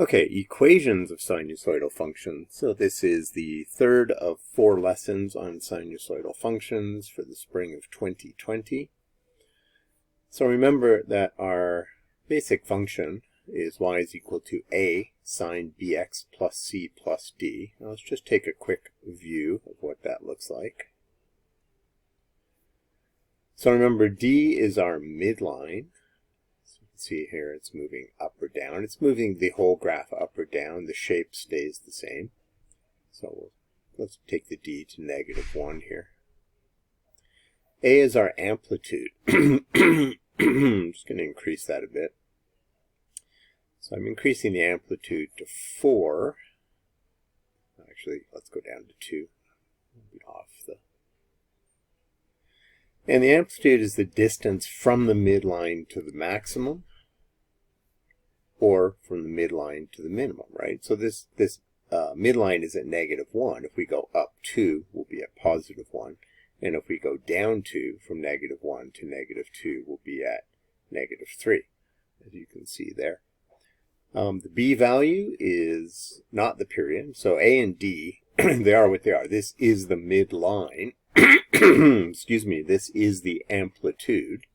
Okay, equations of sinusoidal functions. So this is the third of 4 lessons on sinusoidal functions for the spring of 2020. So remember that our basic function is y is equal to a sine bx plus c plus d. Now let's just take a quick view of what that looks like. So remember, d is our midline. See here, it's moving up or down. It's moving the whole graph up or down. The shape stays the same. So let's take the d to -1 here. A is our amplitude. I'm just going to increase that a bit. So I'm increasing the amplitude to 4. Actually, let's go down to 2. We'll be off the... And the amplitude is the distance from the midline to the maximum, or from the midline to the minimum, right? So this midline is at -1. If we go up 2, we'll be at +1. And if we go down 2, from -1 to -2, we'll be at -3, as you can see there. The b value is not the period. So a and d, they are what they are. This is the midline. Excuse me, this is the amplitude.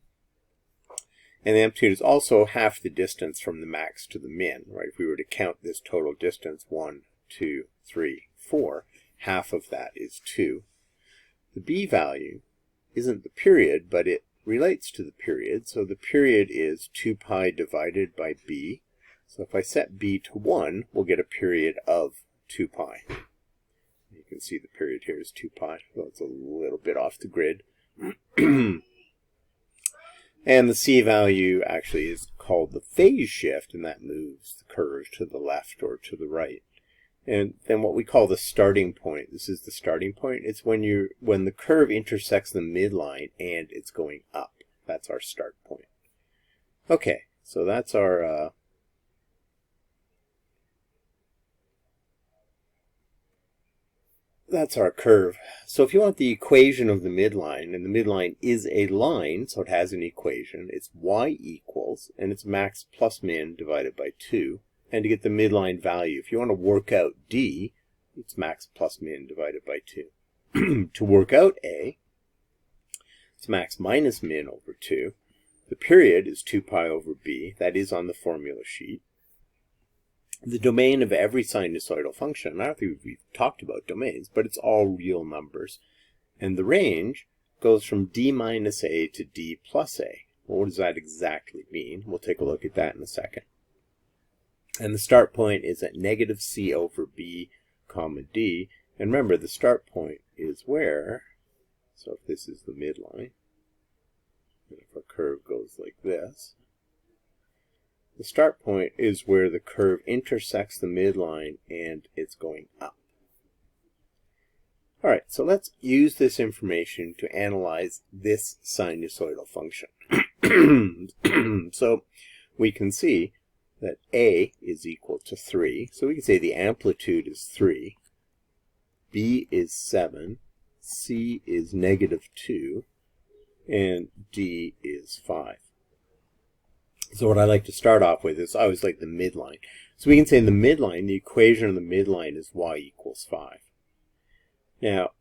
And the amplitude is also half the distance from the max to the min, right? If we were to count this total distance, 1, 2, 3, 4, half of that is 2. The b value isn't the period, but it relates to the period. So the period is 2 pi divided by b. So if I set b to 1, we'll get a period of 2 pi. You can see the period here is 2 pi, so it's a little bit off the grid. And the c value actually is called the phase shift, and that moves the curve to the left or to the right. And then what we call the starting point, this is the starting point. It's when the curve intersects the midline and it's going up. That's our start point. Okay, so that's our curve. So if you want the equation of the midline, and the midline is a line, so it has an equation, it's y equals, and it's max plus min divided by 2. And to get the midline value, if you want to work out d, it's max plus min divided by 2. To work out a, it's max minus min over 2. The period is 2 pi over b. That is on the formula sheet. The domain of every sinusoidal function, I don't think we've talked about domains, but it's all real numbers. And the range goes from d minus a to d plus a. Well, what does that exactly mean? We'll take a look at that in a second. And the start point is at -c over b, comma d. And remember, the start point is where, so if this is the midline, and if our curve goes like this, the start point is where the curve intersects the midline and it's going up. All right, so let's use this information to analyze this sinusoidal function. So we can see that a is equal to 3. So we can say the amplitude is 3, b is 7, c is -2, and d is 5. So what I like to start off with is I always like the midline. So we can say the midline, the equation of the midline is y equals 5. Now,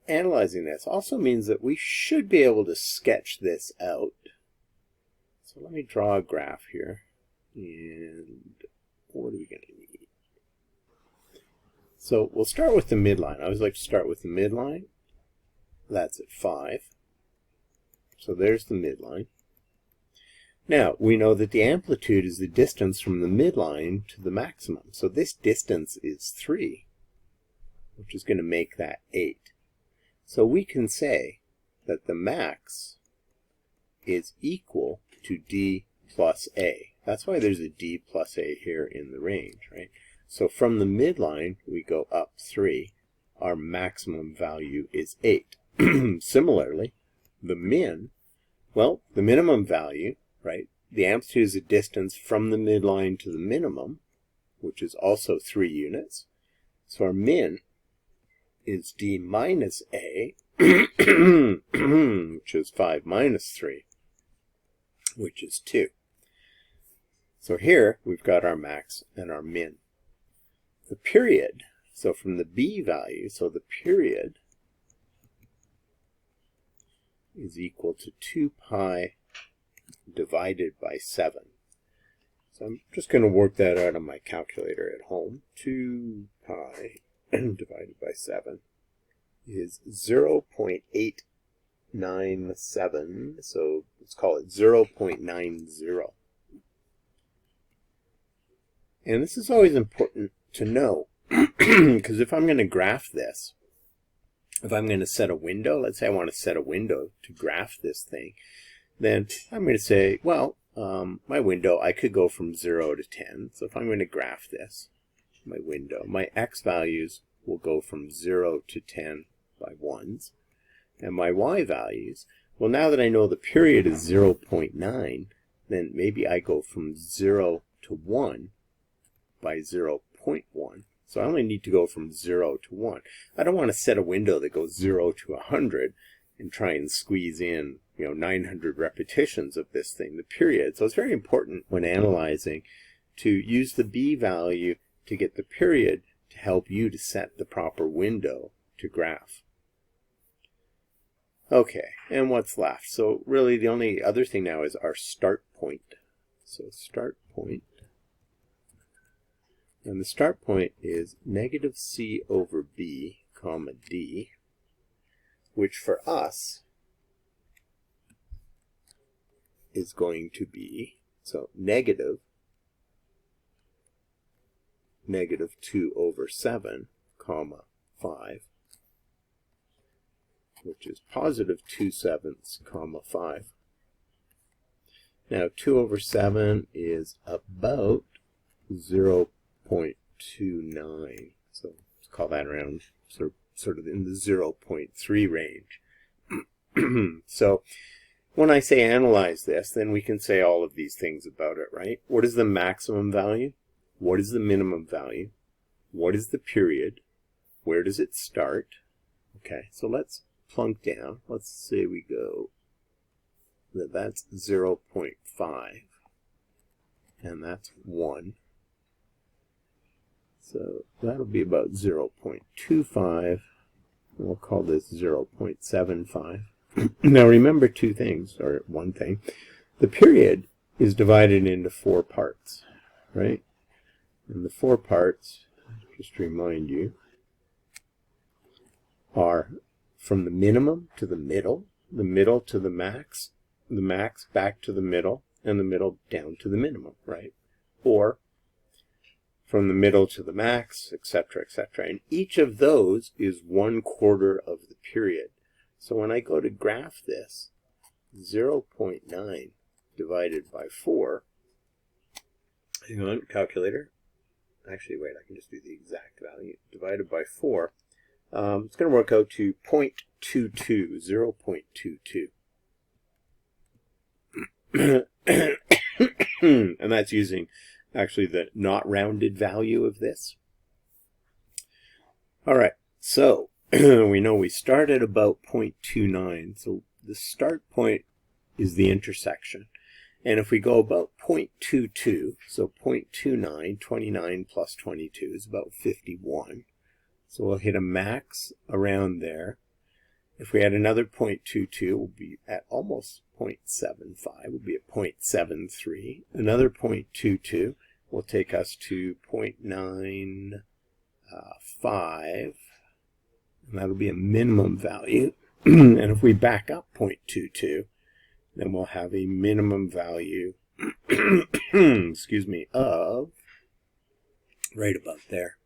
analyzing this also means that we should be able to sketch this out. So let me draw a graph here. And what are we going to need? So we'll start with the midline. I always like to start with the midline. That's at 5. So there's the midline. Now, we know that the amplitude is the distance from the midline to the maximum. So this distance is 3, which is going to make that 8. So we can say that the max is equal to d plus a. That's why there's a d plus a here in the range, right? So from the midline, we go up 3. Our maximum value is 8. Similarly, the min, well, the minimum value, right? The amplitude is the distance from the midline to the minimum, which is also 3 units. So our min is d minus a, which is 5 minus 3, which is 2. So here we've got our max and our min. The period, so from the b value, so the period is equal to 2 pi divided by 7. So I'm just going to work that out on my calculator at home. 2 pi divided by 7 is 0.897, so let's call it 0.90. And this is always important to know, because if I'm going to graph this, if I'm going to set a window, let's say I want to set a window to graph this thing, then I'm going to say, well, my window, I could go from 0 to 10. So if I'm going to graph this, my window, my x values will go from 0 to 10 by 1s. And my y values, well, now that I know the period is 0.9, then maybe I go from 0 to 1 by 0.1. So I only need to go from 0 to 1. I don't want to set a window that goes 0 to 100 and try and squeeze in, 900 repetitions of this thing, the period. So it's very important when analyzing to use the b value to get the period to help you to set the proper window to graph. Okay, and what's left? So really the only other thing now is our start point. So start point. And the start point is negative c over b, comma d, which for us is going to be, so negative 2 over 7, comma 5, which is positive 2/7, comma 5. Now 2 over 7 is about 0.29, so let's call that around sort of in the 0.3 range. So when I say analyze this, then we can say all of these things about it, right? What is the maximum value? What is the minimum value? What is the period? Where does it start? Okay, so let's plunk down. Let's say we go, that's 0.5, and that's 1. So that'll be about 0.25. We'll call this 0.75. Now remember two things, or one thing. The period is divided into 4 parts, right? And the 4 parts, just to remind you, are from the minimum to the middle to the max back to the middle, and the middle down to the minimum, right? Or from the middle to the max, etc., etc. And each of those is 1/4 of the period. So when I go to graph this, 0.9 divided by 4, hang on, calculator. Actually, wait, I can just do the exact value. Divided by 4, it's going to work out to 0.22, 0.22. And that's using actually the not rounded value of this. All right, so we know we start at about 0.29, so the start point is the intersection. And if we go about 0.22, so 0.29, 29 plus 22 is about 51. So we'll hit a max around there. If we add another 0.22, we'll be at almost 0.75. We'll be at 0.73. Another 0.22 will take us to 0.95. And that'll be a minimum value. And if we back up 0.22, then we'll have a minimum value, excuse me, of right about there.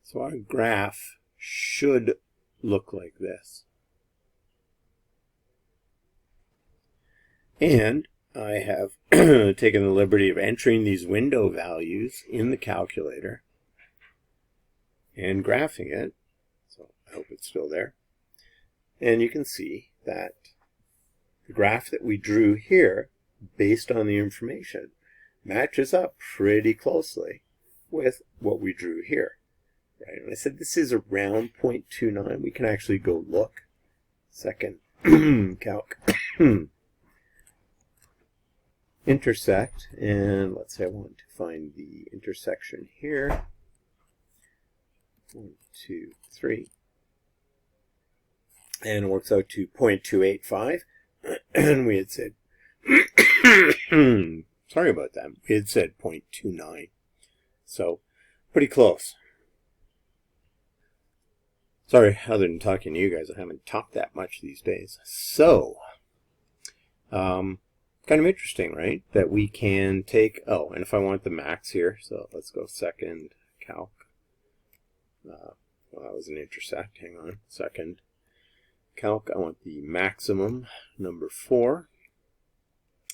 So our graph should look like this. And I have taken the liberty of entering these window values in the calculator and graphing it. So I hope it's still there. And you can see that the graph that we drew here, based on the information, matches up pretty closely with what we drew here. Right? And I said this is around 0.29. We can actually go look. Second calc. intersect, and let's say I want to find the intersection here. 1, 2, 3. And it works out to 0.285. And we had said, sorry about that, we had said 0.29. So, pretty close. Sorry, other than talking to you guys, I haven't talked that much these days. So, kind of interesting, right? That we can take, oh, and if I want the max here, so let's go second calc. Well, that was an intersect, hang on, second calc, I want the maximum, number 4.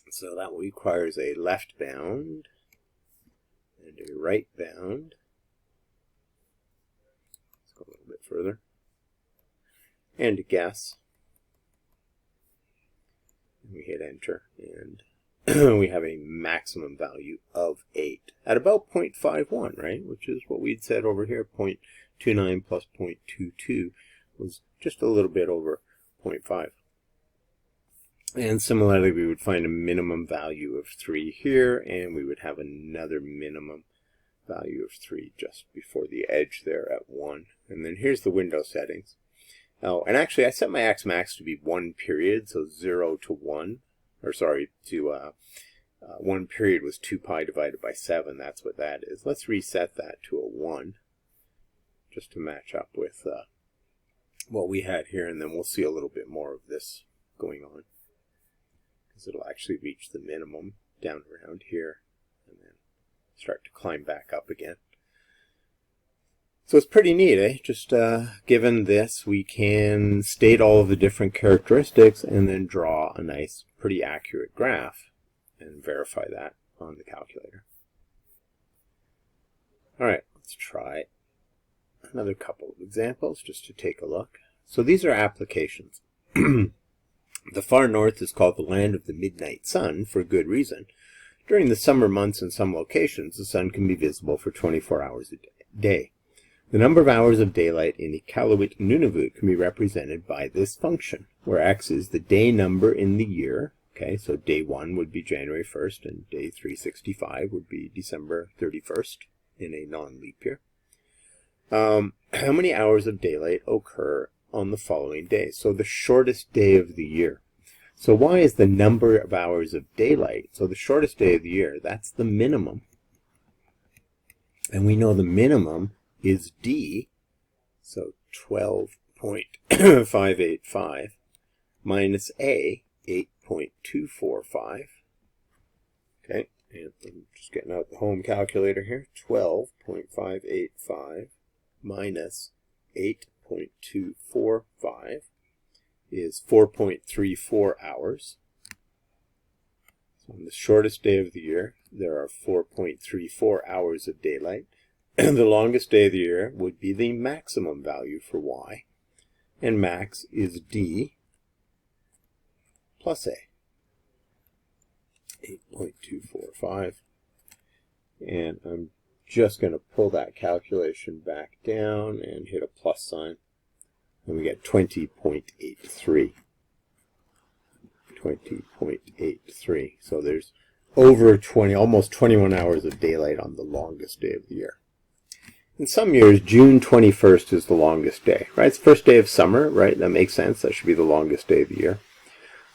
So that requires a left bound and a right bound. Let's go a little bit further. And a guess. And we hit enter, and we have a maximum value of 8 at about 0.51, right? Which is what we'd said over here, 0.29 plus 0.22 was just a little bit over 0.5. And similarly, we would find a minimum value of 3 here, and we would have another minimum value of 3 just before the edge there at 1. And then here's the window settings. Oh, and actually I set my x max to be 1 period, so 0 to 1, or sorry, to 1 period was 2 pi divided by 7, that's what that is. Let's reset that to a 1, just to match up with what we had here, and then we'll see a little bit more of this going on. Because it'll actually reach the minimum down around here, and then start to climb back up again. So it's pretty neat, eh? Just given this, we can state all of the different characteristics and then draw a nice, pretty accurate graph and verify that on the calculator. Alright, let's try another couple of examples just to take a look. So these are applications. The far north is called the land of the midnight sun for good reason. During the summer months in some locations, the sun can be visible for 24 hours a day. The number of hours of daylight in Iqaluit Nunavut can be represented by this function, where x is the day number in the year. Okay, so day 1 would be January 1st, and day 365 would be December 31st in a non-leap year. How many hours of daylight occur on the following day? So the shortest day of the year. So y is the number of hours of daylight. So the shortest day of the year, that's the minimum. And we know the minimum is d, so 12.585 minus a, 8.245. Okay, and I'm just getting out the home calculator here. 12.585 minus 8.245 is 4.34 hours. So on the shortest day of the year, there are 4.34 hours of daylight. The longest day of the year would be the maximum value for y, and max is d plus a, 8.245, and I'm just going to pull that calculation back down and hit a plus sign, and we get 20.83. 20.83. So there's over 20, almost 21 hours of daylight on the longest day of the year. In some years, June 21st is the longest day, right? It's the first day of summer, right? That makes sense. That should be the longest day of the year.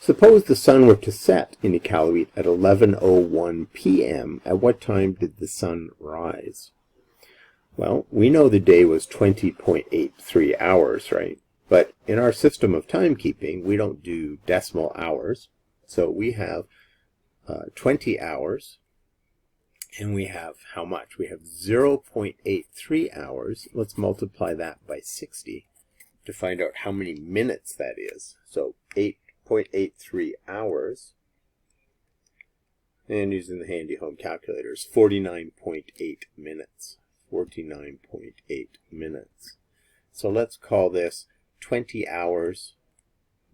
Suppose the sun were to set in Iqaluit at 11:01 p.m. At what time did the sun rise? Well, we know the day was 20.83 hours, right? But in our system of timekeeping, we don't do decimal hours. So we have 20 hours. And we have how much? We have 0.83 hours. Let's multiply that by 60 to find out how many minutes that is. So 8.83 hours. And using the handy home calculator is 49.8 minutes. 49.8 minutes. So let's call this 20 hours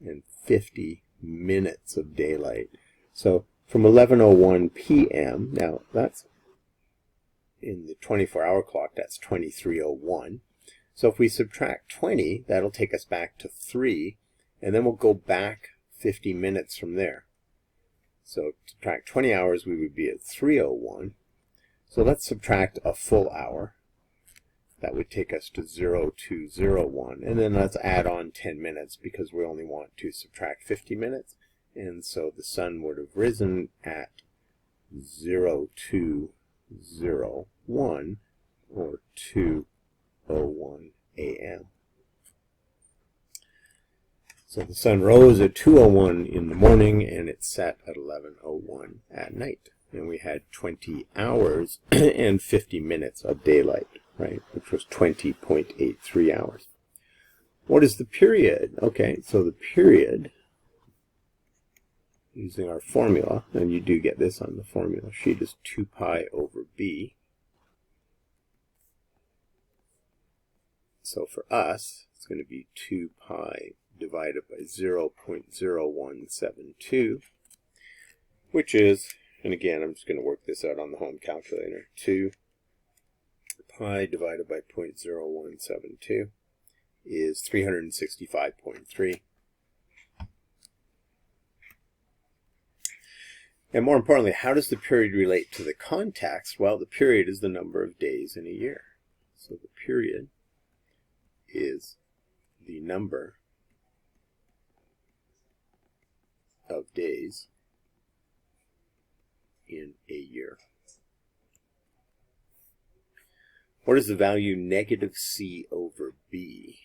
and 50 minutes of daylight. So from 11:01 p.m., now that's in the 24-hour clock, that's 23:01. So if we subtract 20, that'll take us back to 3, and then we'll go back 50 minutes from there. So to subtract 20 hours, we would be at 3:01. So let's subtract a full hour. That would take us to 02:01. And then let's add on 10 minutes because we only want to subtract 50 minutes. And so the sun would have risen at 02:01 or 2:01 a.m. So the sun rose at 2:01 in the morning and it set at 11:01 at night. And we had 20 hours and 50 minutes of daylight, right, which was 20.83 hours. What is the period? Okay, so the period, using our formula, and you do get this on the formula sheet, is 2 pi over b. So for us, it's going to be 2 pi divided by 0.0172, which is, and again, I'm just going to work this out on the home calculator, 2 pi divided by 0.0172 is 365.3. And more importantly, how does the period relate to the context? Well, the period is the number of days in a year. So the period is the number of days in a year. What is the value negative c over b?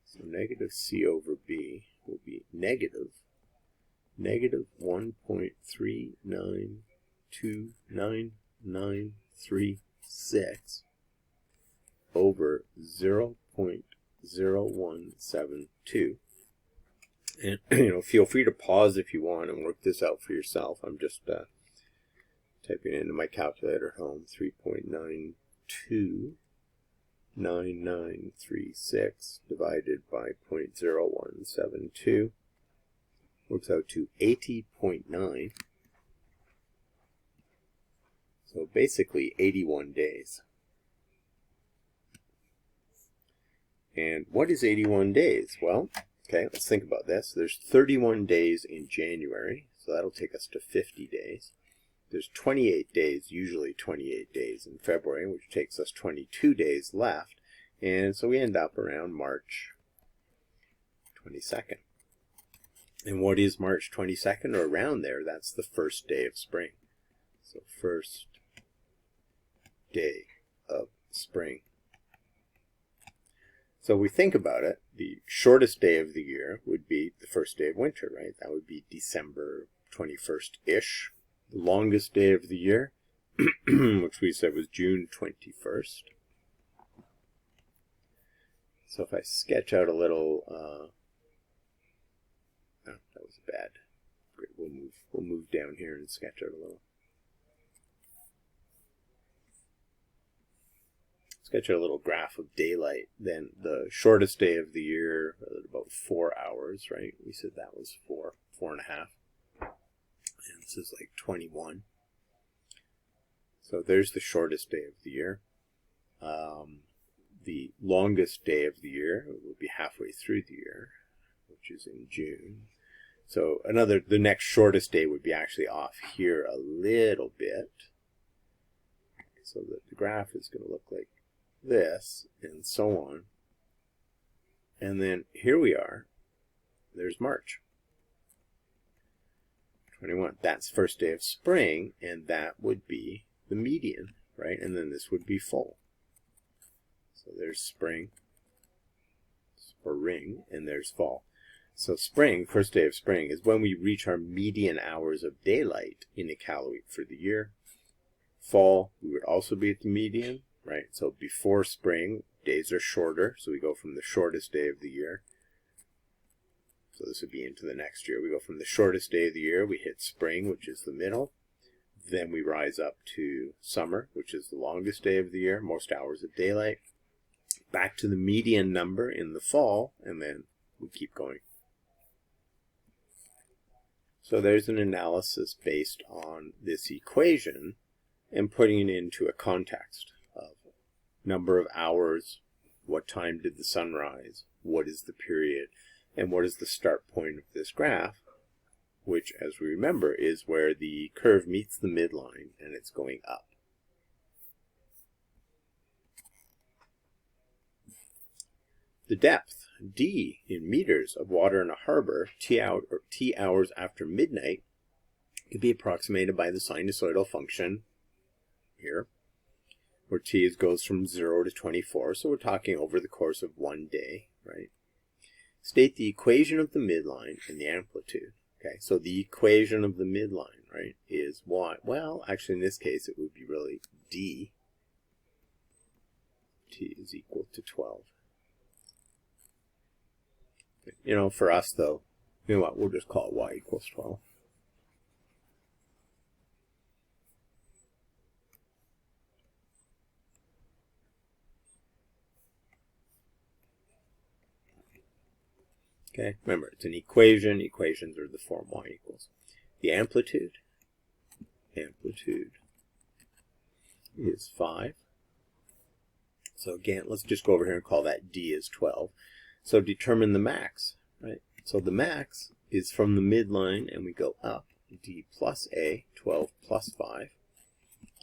So negative c over b will be negative 1.39299936 over 0.0172. And feel free to pause if you want and work this out for yourself. I'm just typing into my calculator at home. 3.929936 divided by 0.0172 works out to 80.9. So basically 81 days. And what is 81 days? Well, okay, let's think about this. There's 31 days in January, so that'll take us to 50 days. There's 28 days, usually 28 days in February, which takes us 22 days left. And so we end up around March 22nd. And what is March 22nd, or around there? That's the first day of spring. So first day of spring. So we think about it, the shortest day of the year would be the first day of winter, right? That would be December 21st-ish. The longest day of the year, which we said was June 21st. So if I sketch out a little, oh, that was bad. Great, we'll move down here and sketch out a little. Sketch out a little graph of daylight. Then the shortest day of the year, about 4 hours, right? We said that was 4.5. And this is like 21. So there's the shortest day of the year. The longest day of the year will be halfway through the year, which is in June. So the next shortest day would be actually off here a little bit. So that the graph is going to look like this, and so on. And then here we are. There's March 21. That's first day of spring, and that would be the median, right? And then this would be fall. So there's spring, and there's fall. So spring, first day of spring, is when we reach our median hours of daylight in a calorie week for the year. Fall, we would also be at the median, right? So before spring, days are shorter, so we go from the shortest day of the year. So this would be into the next year. We go from the shortest day of the year, we hit spring, which is the middle. Then we rise up to summer, which is the longest day of the year, most hours of daylight. Back to the median number in the fall, and then we keep going. So there's an analysis based on this equation and putting it into a context of number of hours, what time did the sun rise, what is the period, and what is the start point of this graph. which, as we remember, is where the curve meets the midline and it's going up. The depth, d, in meters of water in a harbor, t hours after midnight, can be approximated by the sinusoidal function here, where t goes from 0 to 24, so we're talking over the course of one day, right? State the equation of the midline and the amplitude. Okay, so the equation of the midline, right, is y. Well, actually in this case it would be really d. T is equal to 12. You know, for us though, you know what, we'll just call it y equals 12. Okay, remember, it's an equation. Equations are the form y equals. The amplitude is 5. So again, let's just go over here and call that d is 12. So determine the max, right? So the max is from the midline, and we go up, d plus a, 12 plus 5,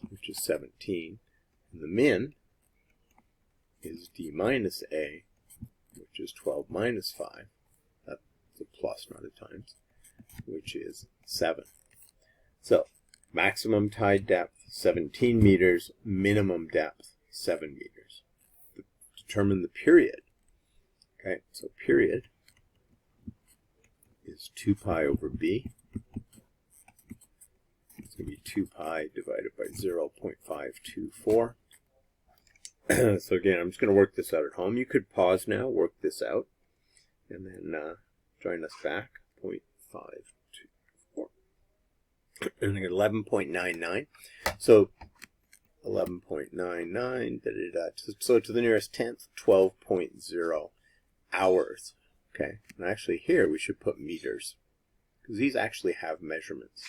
which is 17. And the min is d minus a, which is 12 minus 5. A plus, not a times, which is 7. So maximum tide depth 17 meters, minimum depth 7 meters. Determine the period. Okay, so period is 2 pi over b. It's going to be 2 pi divided by 0.524. So again, I'm just going to work this out at home. You could pause now, work this out, and then join us back, 0.524, and I get 11.99. So 11.99, so to the nearest tenth, 12.0 hours. Okay, and actually here we should put meters, because these actually have measurements.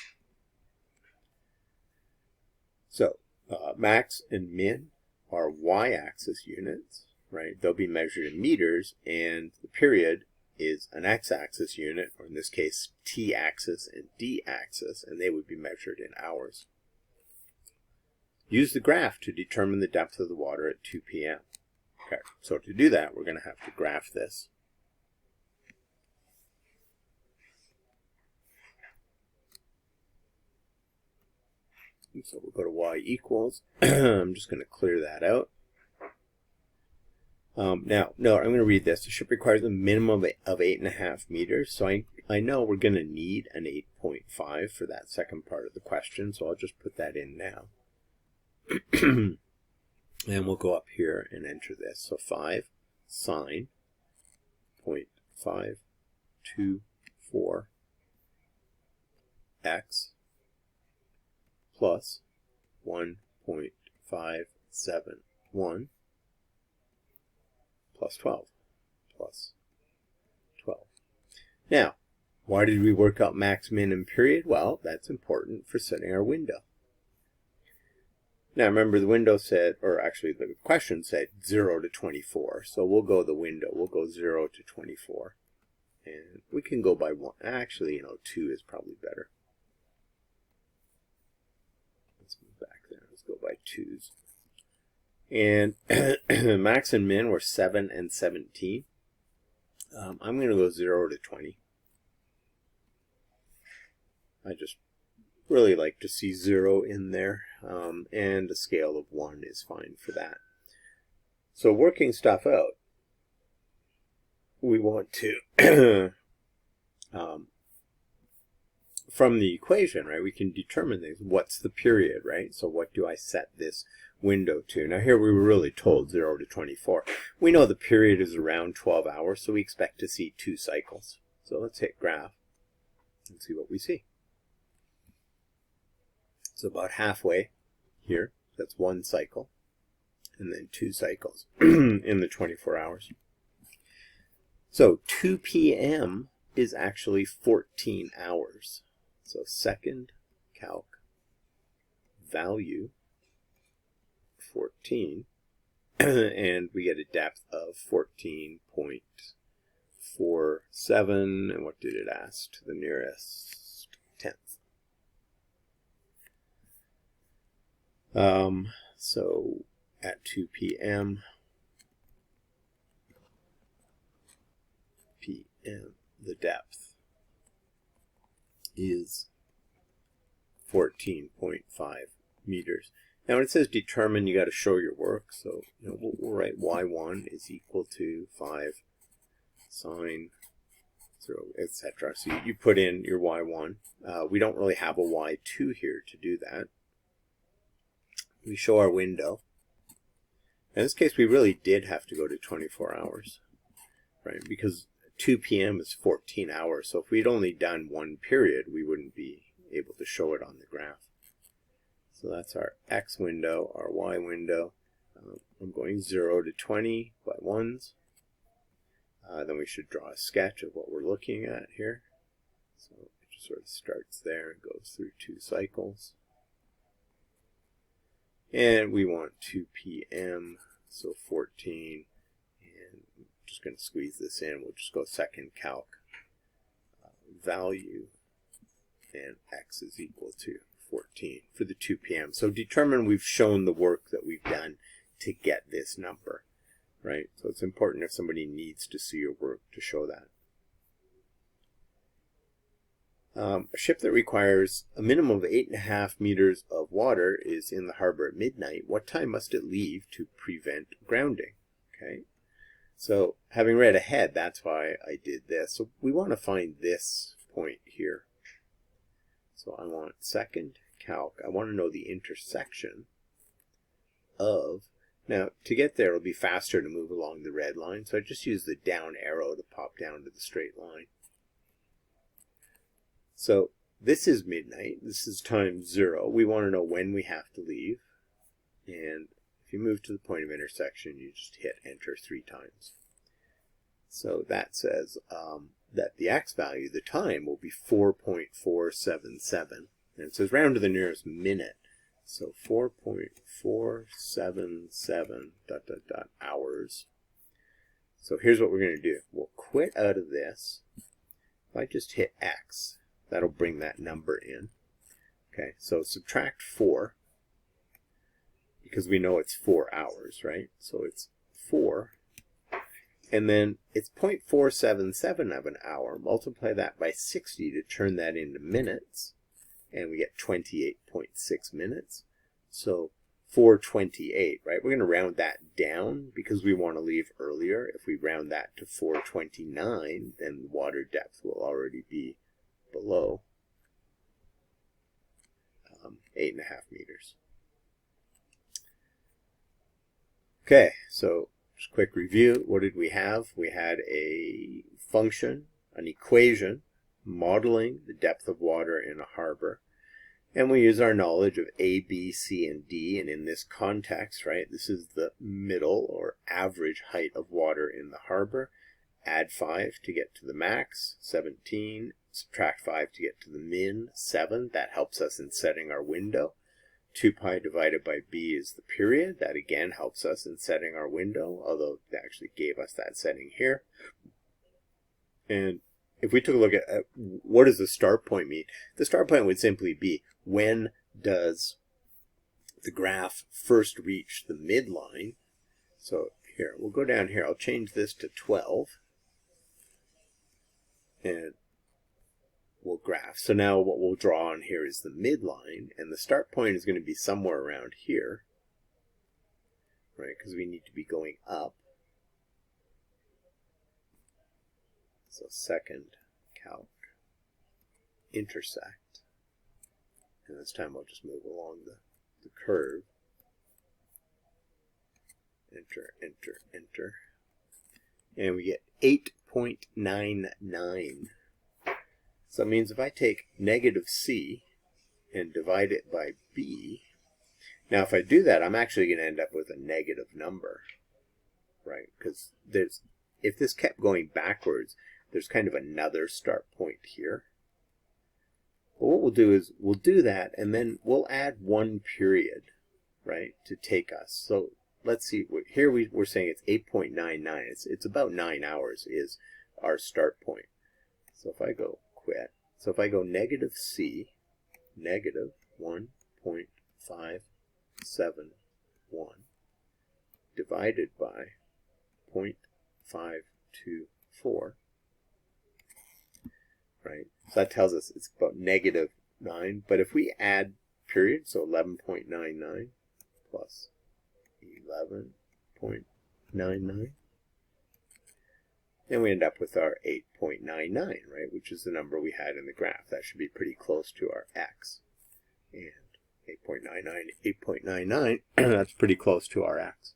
So max and min are y-axis units, right? They'll be measured in meters, and the period is an x-axis unit, or in this case t-axis and d-axis, and they would be measured in hours. Use the graph to determine the depth of the water at 2 p.m. Okay, so to do that, we're going to have to graph this. And so we'll go to y equals. I'm just going to clear that out. Now, no, I'm going to read this. The ship requires a minimum of 8.5 meters. So I know we're going to need an 8.5 for that second part of the question. So I'll just put that in now. And we'll go up here and enter this. So 5 sine 0.524 x plus 1.571 plus 12. Now, why did we work out max, min, and period? Well, that's important for setting our window. Now, remember the window said, or actually the question said 0 to 24. So we'll go the window. We'll go 0 to 24. And we can go by 1. Actually, 2 is probably better. Let's move back there. Let's go by 2s. And max and min were 7 and 17. I'm going to go 0 to 20. I just really like to see 0 in there, and a scale of 1 is fine for that. So working stuff out, we want to, from the equation, right, we can determine things. What's the period, right? So what do I set this window to? Now here we were really told 0 to 24. We know the period is around 12 hours, so we expect to see 2 cycles. So let's hit graph and see what we see. So about halfway here, that's 1 cycle, and then 2 cycles in the 24 hours. So 2 p.m. is actually 14 hours. So second calc value 14, and we get a depth of 14.47, and what did it ask? To the nearest So at 2 p.m., the depth is 14.5 meters. Now when it says determine, you got to show your work. So we'll write y1 is equal to 5 sine 0, etc. So you put in your y1. We don't really have a y2 here to do that. We show our window. In this case, we really did have to go to 24 hours, right? Because 2 p.m. is 14 hours. So if we'd only done one period, we wouldn't be able to show it on the graph. So that's our x window, our y window. I'm going 0 to 20 by ones. Then we should draw a sketch of what we're looking at here. So it just sort of starts there and goes through 2 cycles. And we want 2 p.m., so 14. And I'm just going to squeeze this in. We'll just go second calc value, and x is equal to 14 for the 2 p.m. So determine we've shown the work that we've done to get this number, right? So it's important if somebody needs to see your work to show that. A ship that requires a minimum of 8.5 meters of water is in the harbor at midnight. What time must it leave to prevent grounding? Okay, so having read ahead, that's why I did this. So we want to find this point here. So I want second calc. I want to know the intersection of, now to get there it'll be faster to move along the red line, so I just use the down arrow to pop down to the straight line. So this is midnight, this is time 0. We want to know when we have to leave. And if you move to the point of intersection, you just hit enter 3 times. So that says that the x value, the time, will be 4.477. And it says round to the nearest minute. So 4.477 ... hours. So here's what we're going to do. We'll quit out of this. If I just hit x, that'll bring that number in. Okay, so subtract 4, because we know it's 4 hours, right? So it's 4, and then it's 0.477 of an hour. Multiply that by 60 to turn that into minutes, and we get 28.6 minutes. So 428, right? We're going to round that down because we want to leave earlier. If we round that to 429, then the water depth will already be below 8.5 meters. Okay, so just quick review. What did we have? We had a function, an equation, modeling the depth of water in a harbor. And we use our knowledge of A, B, C, and D. And in this context, right, this is the middle or average height of water in the harbor. Add 5 to get to the max, 17. Subtract 5 to get to the min, 7. That helps us in setting our window. 2 pi divided by b is the period. That again helps us in setting our window, although they actually gave us that setting here. And if we took a look at what does the start point mean, the start point would simply be when does the graph first reach the midline. So here, we'll go down here. I'll change this to 12. And we'll graph. So now what we'll draw on here is the midline, and the start point is going to be somewhere around here, right? Because we need to be going up. So second calc intersect, and this time I'll just move along the curve. Enter, enter, enter, and we get 8.99. So it means if I take negative c and divide it by b, now if I do that, I'm actually going to end up with a negative number, right? Because if this kept going backwards, there's kind of another start point here. But what we'll do is we'll do that, and then we'll add 1 period, right, to take us. So let's see, here we're saying it's 8.99. It's about 9 hours is our start point. So if I go quit, so if I go negative c, negative 1.5 divided by 0.524, right? So that tells us it's about -9. But if we add period, so 11.99 plus 11.99, then we end up with our 8.99, right? Which is the number we had in the graph. That should be pretty close to our x. And 8.99, 8.99, that's pretty close to our x.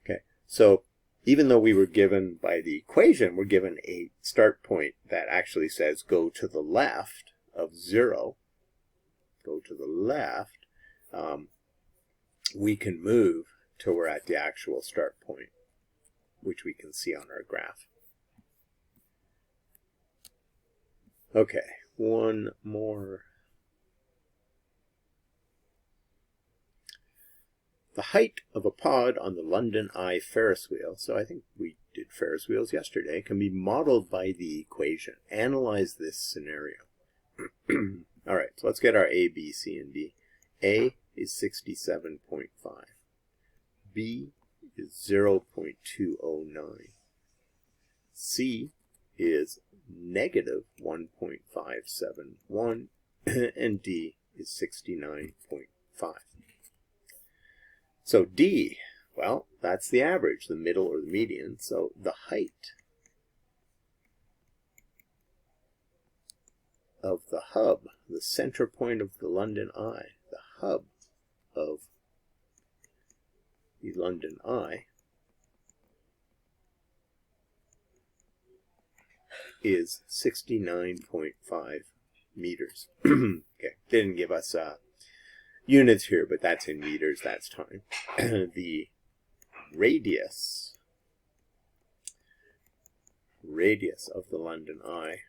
Okay, so even though we were given by the equation, we're given a start point that actually says go to the left of 0, go to the left, we can move till we're at the actual start point, which we can see on our graph. Okay, one more. The height of a pod on the London Eye Ferris wheel, so I think we did Ferris wheels yesterday, can be modeled by the equation. Analyze this scenario. All right, so let's get our A, B, C, and D. A is 67.5. B is 0.209. C is -1.571. And D is 69.5. So D, well, that's the average, the middle or the median. So the height of the hub, the center point of the London Eye, the hub of the London Eye is 69.5 meters. Okay, didn't give us units here, but that's in meters, that's time. The radius of the London Eye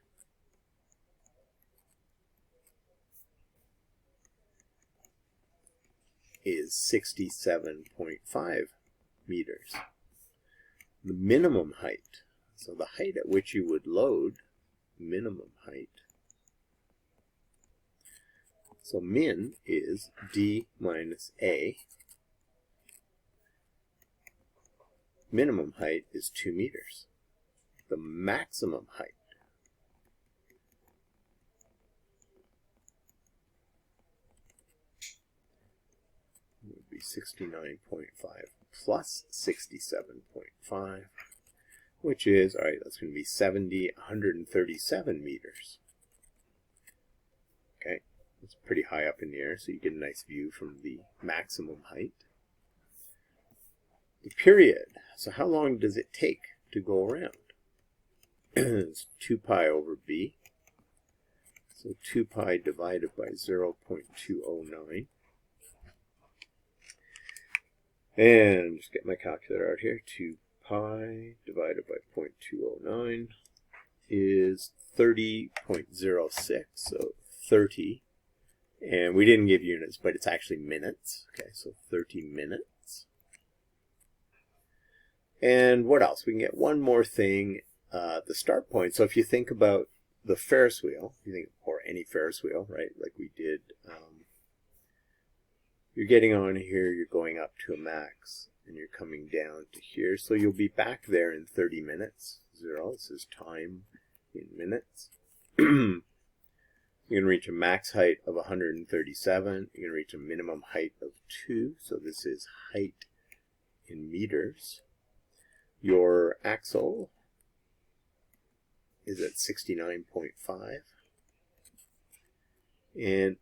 is 67.5 meters. The minimum height, so the height at which you would load, minimum height, so min is D minus A. Minimum height is 2 meters. The maximum height would be 69.5 plus 67.5, which is, all right, that's going to be 137 meters. Okay. It's pretty high up in the air, so you get a nice view from the maximum height. The period, so how long does it take to go around? It's 2 pi over b. So 2 pi divided by 0.209. And just get my calculator out here. 2 pi divided by 0.209 is 30.06, so 30. And we didn't give units, but it's actually minutes. Okay, so 30 minutes. And what else? We can get one more thing, the start point. So if you think about the Ferris wheel, or any Ferris wheel, right, like we did, you're getting on here, you're going up to a max, and you're coming down to here. So you'll be back there in 30 minutes. 0, this is time in minutes. You're going to reach a max height of 137. You're going to reach a minimum height of 2. So this is height in meters. Your axle is at 69.5. And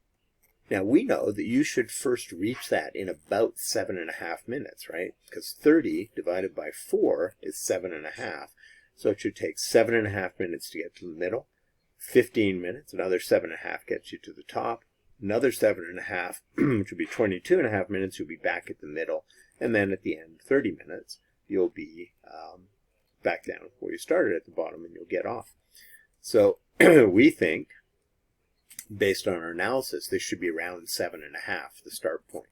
now we know that you should first reach that in about 7.5 minutes, right? Because 30 divided by 4 is 7.5. So it should take 7.5 minutes to get to the middle. 15 minutes, another 7.5 gets you to the top, another 7.5, which would be 22.5 minutes, you'll be back at the middle, and then at the end, 30 minutes, you'll be back down where you started at the bottom, and you'll get off. So we think, based on our analysis, this should be around 7.5, the start point.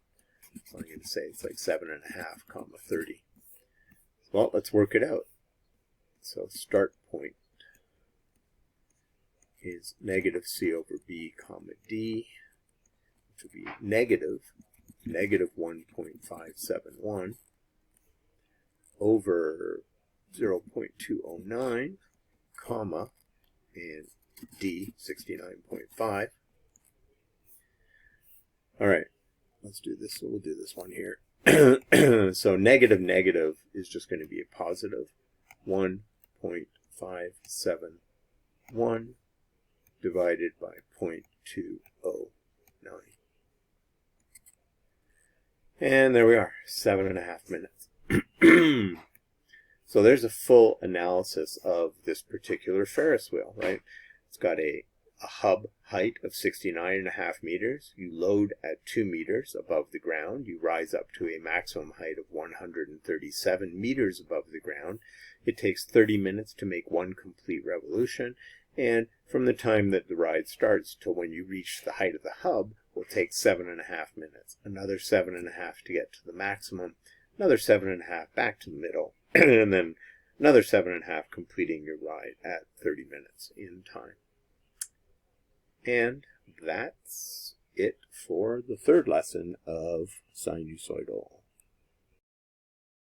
So I'm going to say it's like 7.5, comma 30. Well, let's work it out. So start point is negative c over b comma d, which will be negative negative 1.571 over 0.209, comma, and D, 69.5. All right, let's do this. We'll do this one here. So negative negative is just going to be a positive 1.571 divided by 0.209. And there we are, 7.5 minutes. So there's a full analysis of this particular Ferris wheel, right? It's got a hub height of 69.5 meters. You load at 2 meters above the ground. You rise up to a maximum height of 137 meters above the ground. It takes 30 minutes to make one complete revolution. And from the time that the ride starts till when you reach the height of the hub will take 7.5 minutes. Another 7.5 to get to the maximum. Another 7.5 back to the middle. And then another 7.5 completing your ride at 30 minutes in time. And that's it for the third lesson of sinusoidal